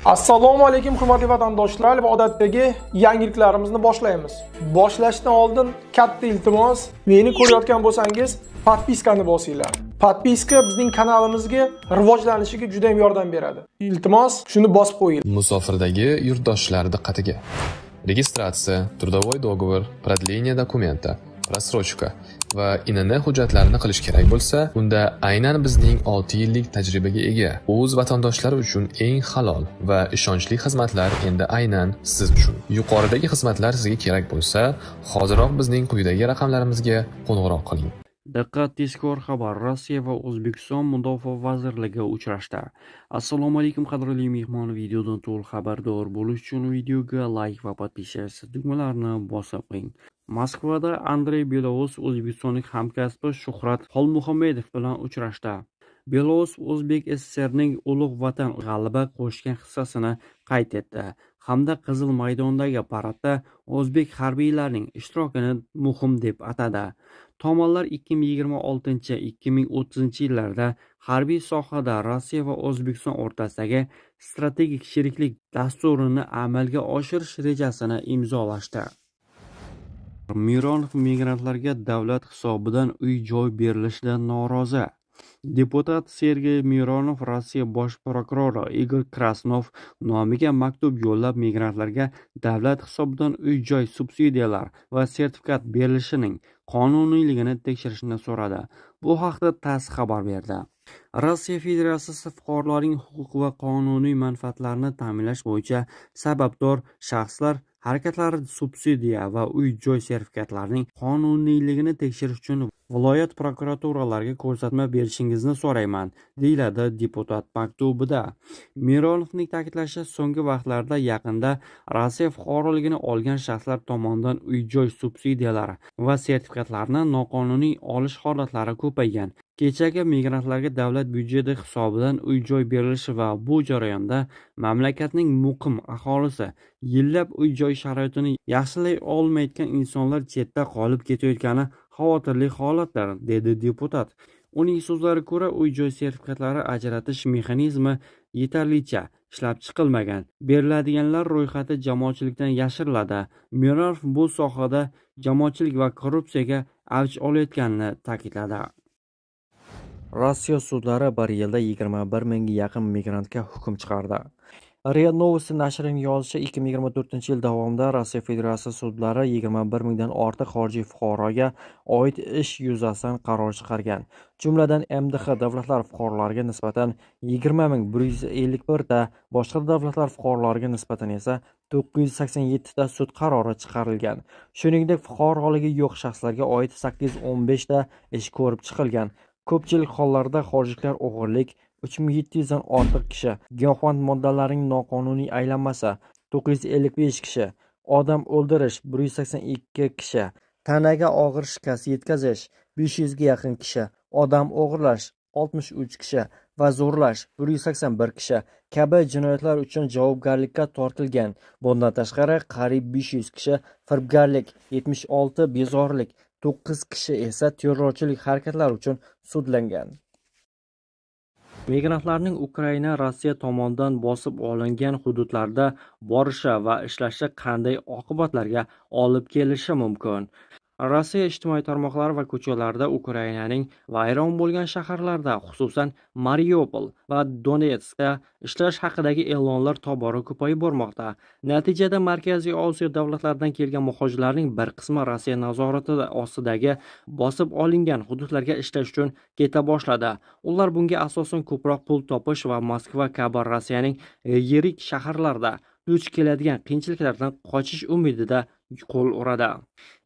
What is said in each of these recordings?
Assalomu alaykum hurmatli vatandoshlar va odatdagi yangiliklarimizni boshlaymiz. Boshlashdan oldin katta iltimos, meni ko'rayotgan bo'lsangiz, podpiskani bosinglar. Podpiska bizning kanalimizga rivojlanishiga juda ham yordam beradi. Iltimos, shuni bosib qo'ying. Musofirdagi yurtdoshlar diqqatiga. Registratsiya, трудовой договор, продление документа, рассрочка va INN hujjatlarini qilish kerak bo'lsa, unda aynan bizning 6 yillik tajribaga ega o'z vatandoshlari uchun eng halol va ishonchli xizmatlar endi aynan siz uchun. Yuqoridagi xizmatlar sizga kerak bo'lsa, hoziroq bizning quyidagi raqamlarimizga qo'ng'iroq qiling. Diqqat, tezkor xabar. Rossiya va O'zbekiston mudofaa vazirligi uchrashdi. Assalomu alaykum qadrli mehmon, videodan to'liq xabardor bo'lish uchun videoga like va podpisatsiya tugmalarini bosib qo'ying. Moskvada Andrey Belousov o'zbekistonlik hamkasbi Shuhrat Xolmuhammedov bilan uchrashdi. Belousov O'zbek SSRning ulug' vatan g'alaba qo'shgan hissasini qayd etdi hamda Qizil maydondagi paradda o'zbek harbiylarining ishtirokini muhim deb atadi. Tomonlar 2026-2030 yillarda harbiy sohada Rossiya va O'zbekiston o'rtasidagi strategik sheriklik dasturini amalga oshirish rejasini imzolashdi. Mironov migrantlarga davlat hisobidan uy-joy berilishidan norozi. Deputat Sergey Mironov Rossiya bosh prokurori Igor Krasnov nomiga maktub yo'llab migrantlarga davlat hisobidan uy-joy subsidiyalar va sertifikat berilishining qonuniyligini tekshirishni so'radi. Bu haqda TASS xabar berdi. Rossiya Federatsiyasi fuqarolarning huquq va qonuniy manfaatlarini ta'minlash bo'yicha sababdor shaxslar harakatlari subsidiya va uy-joy sertifikatlarining qonuniyligini tekshirish uchun viloyat prokuraturalariga ko'rsatma berishingizni so'rayman, deyiladi deputat maktubida. Mironovning ta'kidlashicha, so'nggi vaqtlarda yaqinda Rossiya fuqaroligini olgan shaxslar tomonidan uy-joy subsidiyalari va sertifikatlarini noqonuniy olish holatlari ko'paygan. Kechagi migrantlarga davlat byudjeti hisobidan uy-joy berilishi va bu jarayonda mamlakatning muqim aholisi yillab uy-joy sharoitini yaxshilay olmayotgan insonlar chetda qolib ketayotgani xavotirli holatlar, dedi deputat. Uning so'zlariga ko'ra, uy-joy sertifikatlari ajratish mexanizmi yetarlicha ishlab chiqilmagan. Beriladiganlar ro'yxati jamoatchilikdan yashiriladi. Mironov bu sohada jamoatchilik va korrupsiyaga avj olayotganini ta'kidladi. Rossiya sudlari bir yilda 21 mingga yaqin migrantga hukm chiqardi. RIA Novosti nashrining yozishicha, 2024 yil davomida Rossiya Federatsiyasi sudlari 21 mingdan ortiq xorijiy fuqaroga oid ish yuzasidan qaror chiqargan. Jumladan MDH davlatlar fuqarolariga nisbatan 20.151 ta, boshqa davlatlar fuqarolariga nisbatan esa 987 ta sud qarori chiqarilgan. Shuningdek, fuqaroligi yo'q shaxslarga oid 815 ta ish ko'rib chiqilgan. Ko'pchilik hollarda xorijliklar o'g'irlik 3700 dan ortiq kishi, giyohvand moddalarning noqonuniy aylanmasi 955 kishi, odam o'ldirish 182 kishi, tanaga og'ir shikast yetkazish 500 ga yaqin kishi, odam o'g'irlash 63 kishi va zo'rlash 181 kishi kabi jinoyatlar uchun javobgarlikka tortilgan. Bundan tashqari qariyb 500 kishi firibgarlik, 76 bezorilik, 9 kishi esa terrorchilik harakatlari uchun sudlangan. Migrantlarning Ukraina Rossiya tomonidan bosib olingan hududlarda borishi va ishlashi qanday oqibatlarga olib kelishi mumkin? Rossiya ijtimoiy tarmoqlari va ko'chalarda Ukrainaning vayron bo'lgan shaharlarda, xususan Mariupol va Donetskda ishlash haqidagi e'lonlar tobora ko'payib bormoqda. Natijada Markaziy Osiyo davlatlaridan kelgan muhojirlarning bir qismi Rossiya nazorati ostidagi bosib olingan hududlarga ishlash uchun keta boshladi. Ular bunga asosan ko'proq pul topish va Moskva kabi Rossiyaning yirik shaharlarida duch keladigan qiyinchiliklardan qochish umidida qo'l uradi.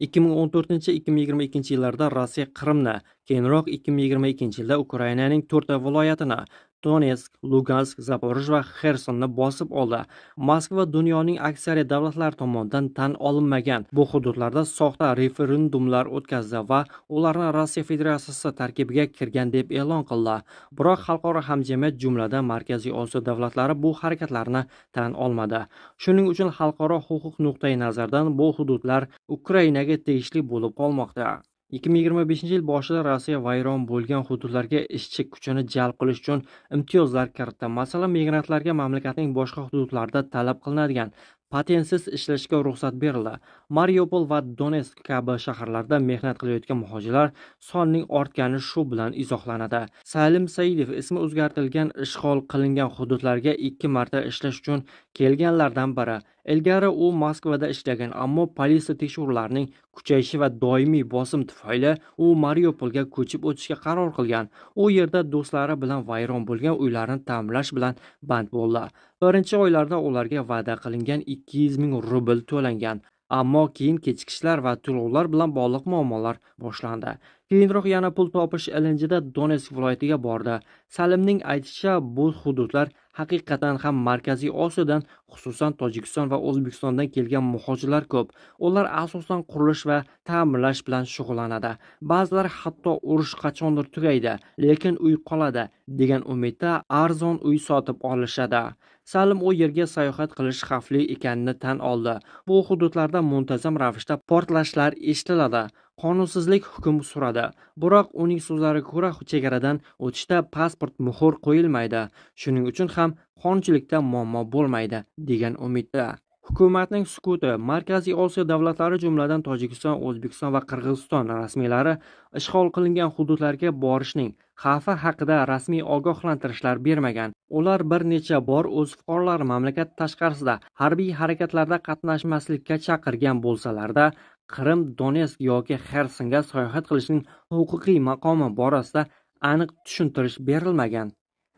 2014-2022 yillarda Rossiya Qrimni, keyinroq 2022 yilda Ukrainaning 4 ta viloyatini Donetsk, Lugansk, Zaporij va Xersonni bosib oldi. Moskva dunyoning aksariyat davlatlari tomonidan tan olinmagan bu hududlarda soxta referendumlar o'tkazdi va ularni Rossiya Federatsiyasi tarkibiga kirgan deb e'lon qildi. Biroq xalqaro hamjamiyat, jumladan Markaziy Osiyo davlatlari bu harakatlarni tan olmadi. Shuning uchun xalqaro huquq nuqtai nazaridan bu hududlar Ukrainaga tegishli bo'lib qolmoqda. 2025-yil boshida Rossiya vayron bo'lgan hududlarga ishchi kuchini jalb qilish uchun imtiyozlar kiritdi. Masalan, migrantlarga mamlakatning boshqa hududlarida talab qilinadigan patentsiz ishlashga ruxsat berildi. Mariupol va Donetsk kabi shaharlarda mehnat qilayotgan muhojirlar sonining ortgani shu bilan izohlanadi. Salim Saidov ismi o'zgartirilgan ishg'ol qilingan hududlarga 2 marta ishlash uchun kelganlardan biri. Ilgari u Moskvada ishlagan, ammo politsiya tekshiruvlarining kuchayishi va doimiy bosim tufayli u Mariupolga ko'chib o'tishga qaror qilgan. U yerda do'stlari bilan vayron bo'lgan uylarni ta'mirlash bilan band bo'ldi. Birinchi oylarda ularga va'da qilingan 200 ming rubl to'langan. Ammo keyin kechikishlar va to'lovlar bilan bog'liq muammolar boshlandi. Keyinroq yana pul topish ilinjida Donetsk viloyatiga bordi. Salimning aytishicha, bu hududlar haqiqatan ham Markaziy Osiyodan, xususan Tojikiston va O'zbekistondan kelgan muhojirlar ko'p. Ular asosan qurilish va ta'mirlash bilan shug'ullanadi. Ba'zilar hatto urush qachondir tugaydi, lekin uy qoladi degan umidda arzon uy sotib olishadi. Salim u yerga sayohat qilish xavfli ekanini tan oldi. Bu hududlarda muntazam ravishda portlashlar eshitiladi. Qonunsizlik hukm suradi. Biroq uning so'zlariga ko'ra, chegaradan o'tishda pasport muhr qo'yilmaydi. Shuning uchun ham qonunchilikda muammo bo'lmaydi degan umidda. Hukumatning sukuti Markaziy Osiyo davlatlari, jumladan Tojikiston, O'zbekiston va Qirg'iziston rasmiylari ishg'ol qilingan hududlarga borishning xavfi haqida rasmiy ogohlantirishlar bermagan. Ular bir necha bor o'z fuqarolari mamlakat tashqarisida harbiy harakatlarda qatnashmaslikka chaqirgan bo'lsalarda, Qrim, Donetsk yoki Xersonga sayohat qilishning huquqiy maqomi borasida aniq tushuntirish berilmagan.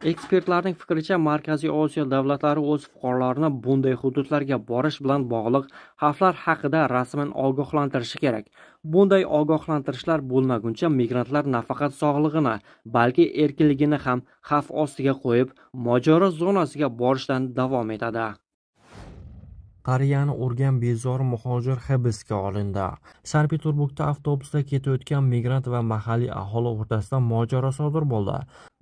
Ekspertlarning fikricha, Markaziy Osiyo davlatlari o'z fuqarolarini bunday hududlarga borish bilan bog'liq xavflar haqida rasman ogohlantirishi kerak. Bunday ogohlantirishlar bo'lmaguncha migrantlar nafaqat sog'lig'ini, balki erkinligini ham xavf ostiga qo'yib, mojaro zonasiga borishdan davom etadi. Qariyani urgan bezor muhojir hibsga olindi. Sankt-Peterburgda avtobusda ketayotgan migrant va mahalliy aholi o'rtasida mojaro sodir bo'ldi.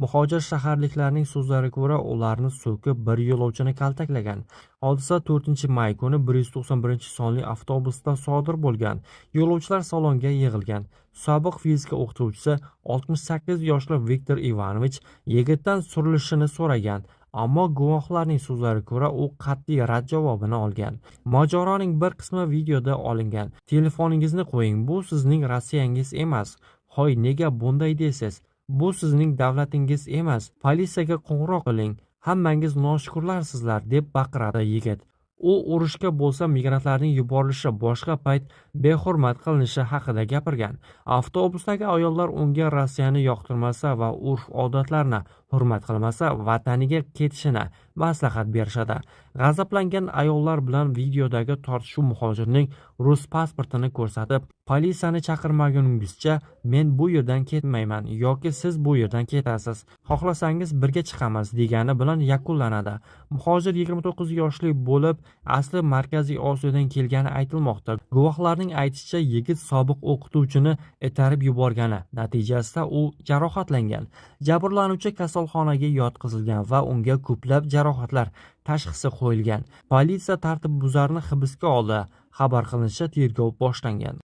Muhojir shaharliklarning so'zlariga ko'ra, ularni so'kib, bir yo'lovchini kaltaklagan. Hodisa 4-may kuni 191 sonli avtobusda sodir bo'lgan. Yo'lovchilar salonga yig'ilgan. Sobiq fizika o'qituvchisi 68 yoshli Viktor Ivanovich yigitdan surilishini so'ragan. Ammo guvohlarning so'zlariga ko'ra, u qat'iy rad javobini olgan. Mojaroning bir qismi videoda olingan. Telefoningizni qo'ying, bu sizning Rossiyangiz emas. Hoy, nega bunday deysiz? Bu sizning davlatingiz emas. Politsiyaga qo'ng'iroq qiling. Hammangiz noshukurlarsizlar, deb baqiradi yigit. U urushga bo'lsa migrantlarning yuborilishi, boshqa payt behurmat qilinishi haqida gapirgan. Avtobusdagi ayollar unga Rossiyani yoqtirmasa va urf-odatlarni hurmat qilmasa, vataniga ketishini maslahat berishadi. G'azablangan ayollar bilan videodagi tortishuv muhojirning rus pasportini ko'rsatib, politsiyani chaqirmaguningizcha men bu yerdan ketmayman yoki siz bu yerdan ketasiz. Xohlasangiz birga chiqamiz degani bilan yakunlanadi. Muhojir 29 yoshli bo'lib, asli Markaziy Osiyodan kelgani aytilmoqda. Guvohlarning aytishicha, yigit sobiq o'qituvchini itarib yuborgani natijasida u jarohatlangan. Jabrlanuvchi kasalxonaga yotqizilgan va unga ko'plab jarohatlar tashxisi qo'yilgan. Politsiya tartibbuzarni hibsga oldi. Xabar qilinishicha, tergov boshlangan.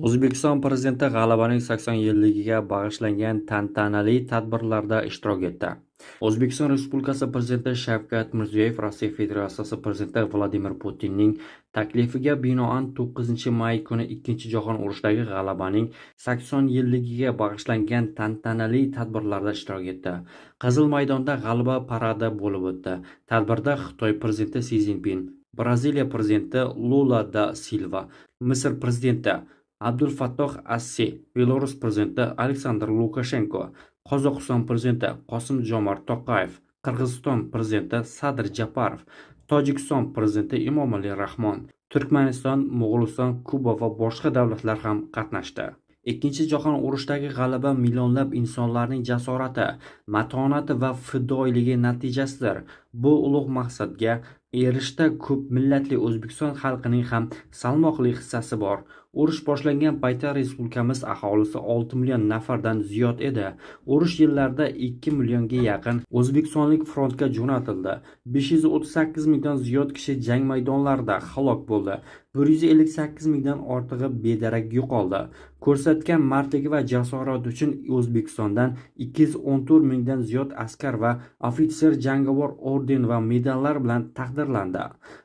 O'zbekiston prezidenti g'alabaning 80 yilligiga bag'ishlangan tantanali tadbirlarda ishtirok etdi. O'zbekiston Respublikasi prezidenti Shavkat Mirziyoyev Rossiya Federatsiyasi prezidenti Vladimir Putinning taklifiga binoan 9-may kuni Ikkinchi jahon urushidagi g'alabaning 80 yilligiga bag'ishlangan tantanali tadbirlarda ishtirok etdi. Qizil maydonda g'alaba paradi bo'lib o'tdi. Tadbirda Xitoy prezidenti Si Szinpin, Braziliya prezidenti Lula da Silva, Misr prezidenti Abdulfattoh Assi, Belarus prezidenti Aleksandr Lukashenko, Qozog'iston prezidenti Qosim-Jomart To'qayev, Qirg'iziston prezidenti Sadir Japarov, Tojikiston prezidenti Emomali Rahmon, Turkmaniston, Mo'g'uliston, Kuba va boshqa davlatlar ham qatnashdi. Ikkinchi jahon urushidagi g'alaba millionlab insonlarning jasorati, matonati va fidoyiligi natijasidir. Bu ulug' maqsadga erishishda ko'p millatli O'zbekiston xalqining ham salmoqli hissasi bor. Urush boshlangan paytda respublikamiz aholisi 6 million nafardan ziyod edi. Urush yillarida 2 millionga yaqin o'zbekistonlik frontga jo'natildi. 538 mingdan ziyod kishi jang maydonlarida halok bo'ldi. 158 mingdan ortig'i bedarak yo'qoldi. Ko'rsatgan mardligi va jasorati uchun O'zbekistondan 214 mingdan ziyod askar va ofitser jangovar orden va medallar bilan taqdirlandi.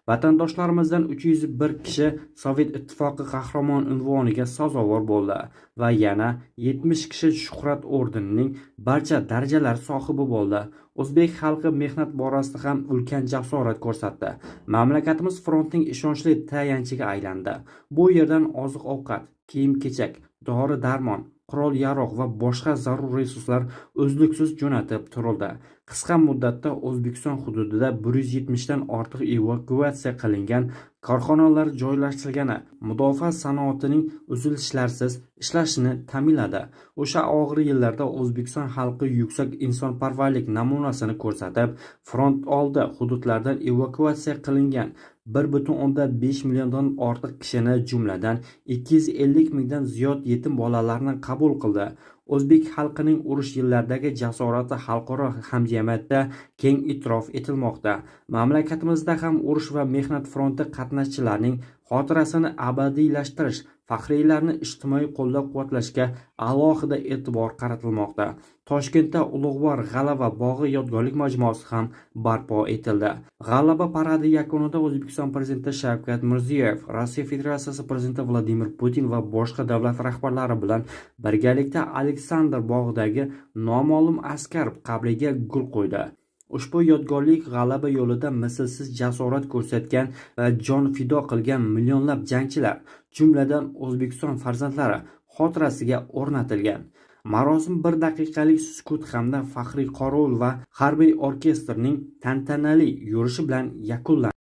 Vatandoshlarimizdan 301 kishi Sovet ittifoqi qahramon unvoniga sazovor bo'ldi va yana 70 kishi Shuhrat ordenining barcha darajalari sohibi bo'ldi. O'zbek xalqi mehnat borasida ham ulkan jasorat ko'rsatdi. Mamlakatimiz frontning ishonchli tayanchiga aylandi. Bu yerdan oziq-ovqat, kiyim-kechak, dori-darmon, qurol-yarog' va boshqa zarur resurslar uzluksiz jo'natib turildi. Qisqa muddatda O'zbekiston hududida 170 dan ortiq evakuatsiya qilingan korxonalar joylashtirilgani mudofaa sanoatining uzilishlarsiz ishlashini ta'minladi. O'sha og'ir yillarda O'zbekiston xalqi yuksak insonparvarlik namunasini ko'rsatib, front oldi hududlardan evakuatsiya qilingan 1,5 milliondan ortiq kishini, jumladan 250 mingdan ziyod yetim bolalarni qabul qildi. O'zbek xalqining urush yillaridagi jasorati xalqaro hamjamiyatda keng e'tirof etilmoqda. Mamlakatimizda ham urush va mehnat fronti qatnashchilarining xotirasini abadiylashtirish, faxriylarni ijtimoiy qo'llab-quvvatlashga alohida e'tibor qaratilmoqda. Toshkentda Ulug'bor G'alaba bog'i yodgorlik majmuasi ham barpo etildi. G'alaba paradi yakunida O'zbekiston prezidenti Shavkat Mirziyoyev, Rossiya Federatsiyasi prezidenti Vladimir Putin va boshqa davlat rahbarlari bilan birgalikda Aleksandr bog'idagi noma'lum askar qabriga gul qo'ydi. Ushbu yodgorlik g'alaba yo'lida mislsiz jasorat ko'rsatgan va jon fido qilgan millionlab jangchilar, jumladan O'zbekiston farzandlari xotirasiga o'rnatilgan. Marosim 1 daqiqalik sukut hamda faxriy qorovul va harbiy orkestrning tantanali yurishi bilan yakunlandi.